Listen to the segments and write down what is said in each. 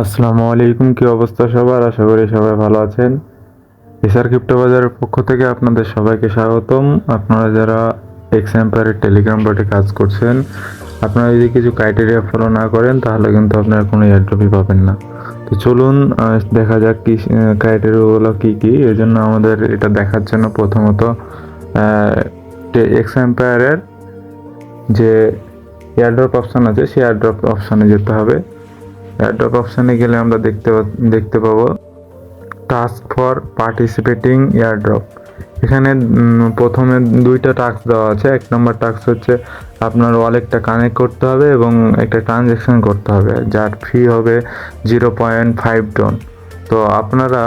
আসসালামু আলাইকুম, কি অবস্থা সবার? আশা করি সবাই ভালো আছেন। এসআর ক্রিপ্টো বাজারের পক্ষ থেকে আপনাদের সবাইকে স্বাগতম। আপনারা যারা এক্সএম্পায়ারের টেলিগ্রাম বটে কাজ করছেন, আপনারা যদি কিছু ক্রাইটেরিয়া ফলো না করেন তাহলে কিন্তু আপনারা কোনো এয়ারড্রপই পাবেন না। তো চলুন দেখা যাক কি ক্রাইটেরিয়াগুলো কী কী। এর জন্য আমাদের এটা দেখার জন্য প্রথমত এক্সএম্পায়ারের যে এয়ারড্রপ অপশান আছে সেই এয়ারড্রপ অপশানে যেতে হবে। এয়ারড্রপ অপশানে গেলে আমরা দেখতে পাবো টাস্ক ফর পার্টিসিপেটিং এয়ারড্রপ। এখানে প্রথমে দুইটা টাস্ক দেওয়া আছে। এক নম্বর টাস্ক হচ্ছে আপনার ওয়ালেটটা কানেক্ট করতে হবে এবং একটা ট্রানজ্যাকশন করতে হবে, যার ফি হবে 0.5 টন। তো আপনারা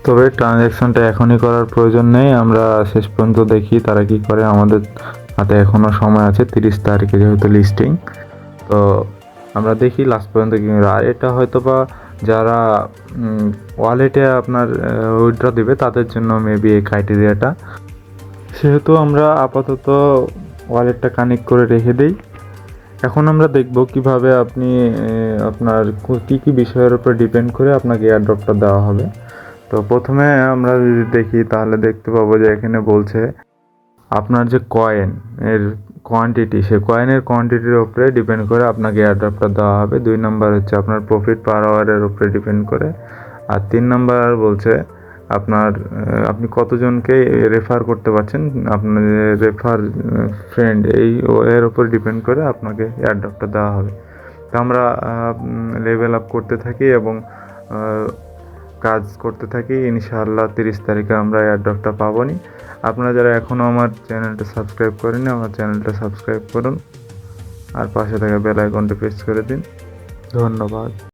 তবে ট্রানজ্যাকশনটা এখনই করার প্রয়োজন নেই, আমরা শেষ পর্যন্ত দেখি তারা কি করে। আমাদের হাতে এখনও সময় আছে, 30 তারিখে যেহেতু লিস্টিং। তো আমরা দেখি লাস্ট পর্যন্ত কি। আর এটা হয়তো বা যারা ওয়ালেটে আপনার উইথড্র দিবে তাদের জন্য মেবি এই ক্রাইটেরিয়াটা। সেহেতু আমরা আপাতত ওয়ালেটটা কানেক্ট করে রেখে দিই। এখন আমরা দেখব কিভাবে আপনি আপনার কী কী বিষয়ের উপর ডিপেন্ড করে আপনাকে এয়ারড্রপটা দেওয়া হবে। তো প্রথমে আমরা যদি দেখি তাহলে দেখতে পাবো যে এখানে বলছে আপনার যে কয়েন এর কোয়ান্টিটি, সে কয়েনের কোয়ান্টিটির উপরে ডিপেন্ড করে আপনাকে এয়ারড্রপটা দেওয়া হবে। 2 নম্বর হচ্ছে আপনার প্রফিট পার আওয়ারের উপরে ডিপেন্ড করে। আর 3 নম্বর বলছে আপনি কতজনকে রেফার করতে পারছেন, আপনার রেফার ফ্রেন্ড এর উপর ডিপেন্ড করে আপনাকে এয়ারড্রপটা দেওয়া হবে। তো আমরা লেভেল আপ করতে থাকি এবং কাজ করতে থাকি। ইনশাআল্লাহ 30 তারিখে আমরা এয়ারড্রপটা পাবোনি। আপনারা যারা এখনও আমার চ্যানেলটা সাবস্ক্রাইব করেননি, আমার চ্যানেলটা সাবস্ক্রাইব করুন আর পাশে থাকা বেল আইকনটা প্রেস করে দিন। ধন্যবাদ।